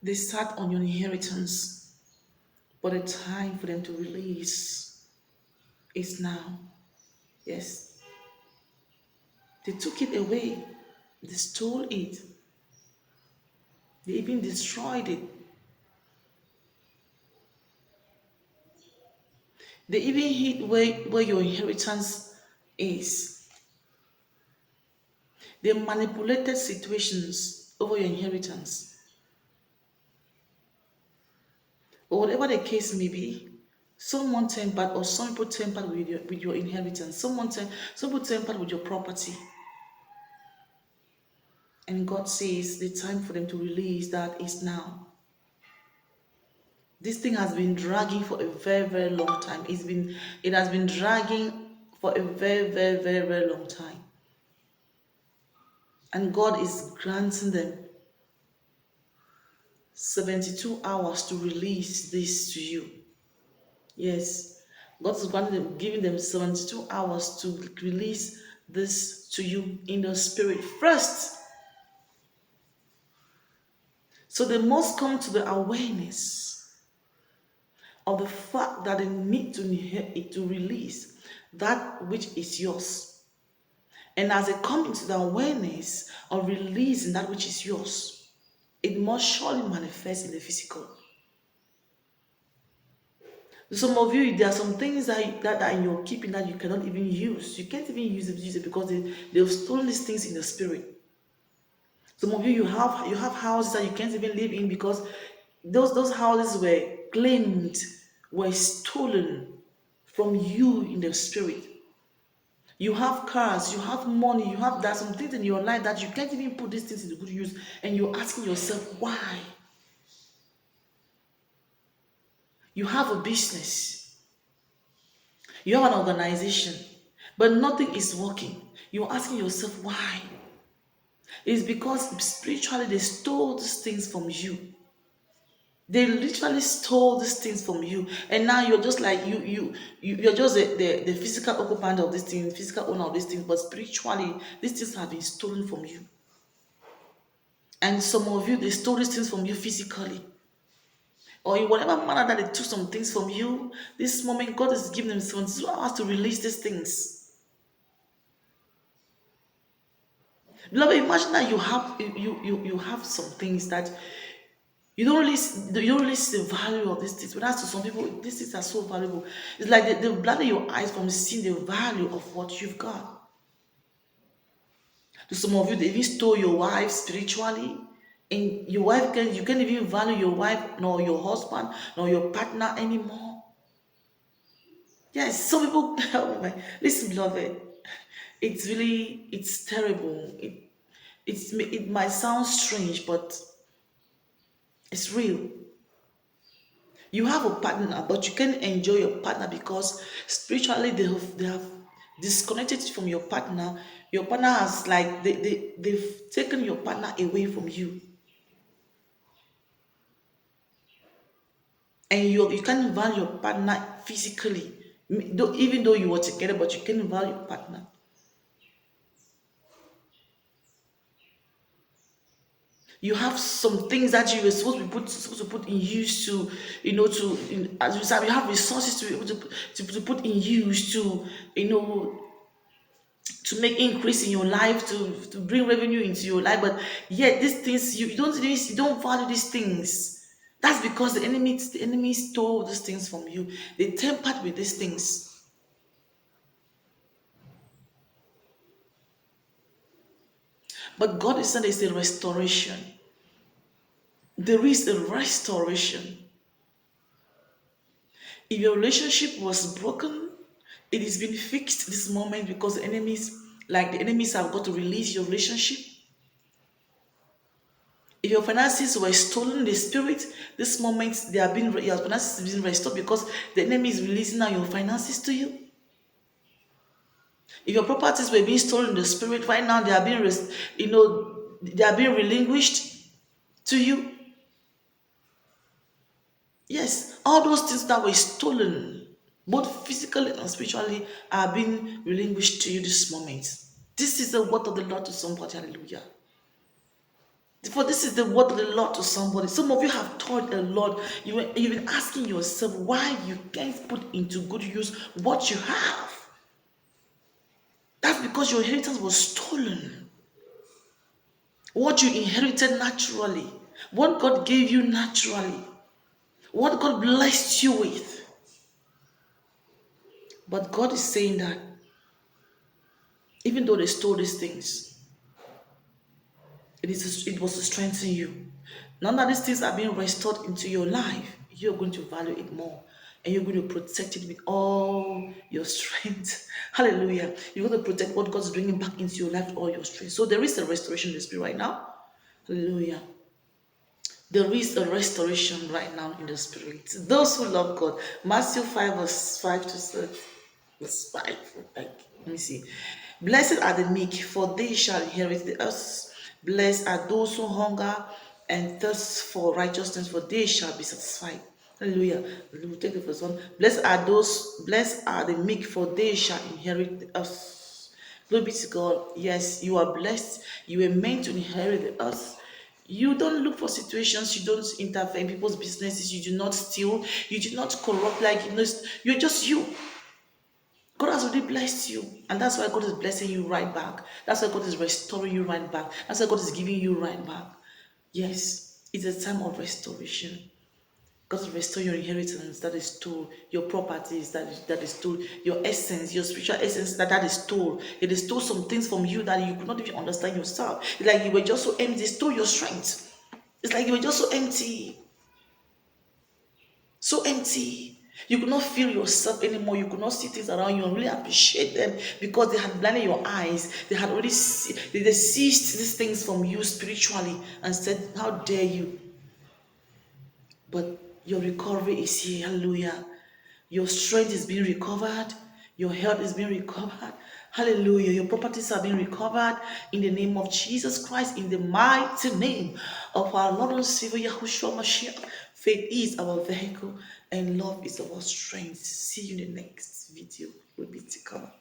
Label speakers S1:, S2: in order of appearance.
S1: They sat on your inheritance, but the time for them to release is now. Yes. They took it away. They stole it. They even destroyed it. They even hid where your inheritance is. They manipulated situations over your inheritance. But whatever the case may be, someone tempered or some people tempered with your inheritance. Some people tempered with your property. And God says the time for them to release that is now. This thing has been dragging for a very, very long time. It has been dragging for a very, very, very, very long time. And God is granting them 72 hours to release this to you. Yes. God is giving them 72 hours to release this to you in the spirit first. So they must come to the awareness of the fact that they need to release that which is yours. And as they come into the awareness of releasing that which is yours, it must surely manifest in the physical. Some of you, there are some things that are in your keeping that you cannot even use. You can't even use it because they've stolen these things in the spirit. Some of you, you have houses that you can't even live in because those houses were claimed, were stolen from you in the spirit. You have cars, you have money, there are some things in your life that you can't even put these things into good use, and you're asking yourself why. You have a business, you have an organization, but nothing is working. You're asking yourself why. It's because spiritually they stole these things from you. They literally stole these things from you, and now you're just like you're just the physical occupant of these things, physical owner of these things, but spiritually these things have been stolen from you. And some of you, they stole these things from you physically, or in whatever manner that they took some things from you. This moment, God is giving them 72 hours to release these things. Beloved, imagine that you have some things that you don't really see the value of these things. But as to some people, these things are so valuable. It's like they blind your eyes from seeing the value of what you've got. To some of you, they even stole your wife spiritually. And your wife you can't even value your wife, nor your husband, nor your partner anymore. Yes, some people, oh my, listen, beloved, it's terrible. It might sound strange, but it's real. You have a partner, but you can't enjoy your partner because spiritually they have disconnected from your partner. Your partner has like they've taken your partner away from you. And you can't value your partner physically. Even though you were together, but you can't value your partner. You have some things that you were supposed to put in use to, as you said, you have resources to be able to put in use to, to make increase in your life, to bring revenue into your life. But yet these things you don't value these things. That's because the enemy stole these things from you. They tempered with these things. But God is saying there's a restoration. There is a restoration. If your relationship was broken, it is been fixed this moment because the enemies have got to release your relationship. If your finances were stolen in the spirit, this moment your finances have been restored because the enemy is releasing now your finances to you. If your properties were being stolen in the spirit, right now they are being they are being relinquished to you. Yes, all those things that were stolen, both physically and spiritually, are being relinquished to you this moment. This is the word of the Lord to somebody. Hallelujah. For this is the word of the Lord to somebody. Some of you have taught a lot. You've been asking yourself why you can't put into good use what you have. That's because your inheritance was stolen. What you inherited naturally, what God gave you naturally, what God blessed you with. But God is saying that even though they stole these things, it was to strengthen you. Now that these things are being restored into your life, you're going to value it more. And you're going to protect it with all your strength. Hallelujah. You're going to protect what God's bringing back into your life with all your strength. So there is a restoration in the spirit right now. Hallelujah. There is a restoration right now in the spirit. Those who love God. Matthew 5 verse 5 to 6. Verse 5. Let me see. Blessed are the meek, for they shall inherit the earth. Blessed are those who hunger and thirst for righteousness, for they shall be satisfied. Hallelujah. We'll take the first one. Blessed are the meek, for they shall inherit the earth. Glory be to God. Yes, you are blessed. You were meant to inherit the earth. You don't look for situations, you don't interfere in people's businesses, you do not steal, you do not corrupt, like you're just you. God has already blessed you, and that's why God is blessing you right back. That's why God is restoring you right back. That's why God is giving you right back. Yes, it's a time of restoration. God will restore your inheritance that is stolen, your properties that is stolen, your essence, your spiritual essence that is stolen. It is stole some things from you that you could not even understand yourself. It's like you were just so empty, it stole your strength. It's like you were just so empty, so empty. You could not feel yourself anymore. You could not see things around you and really appreciate them because they had blinded your eyes. They had already they seized these things from you spiritually and said, "How dare you?" But your recovery is here. Hallelujah. Your strength is being recovered. Your health is being recovered. Hallelujah. Your properties are being recovered in the name of Jesus Christ, in the mighty name of our Lord and Savior Yahushua Mashiach. Faith is our vehicle and love is our strength. See you in the next video. We'll be to come.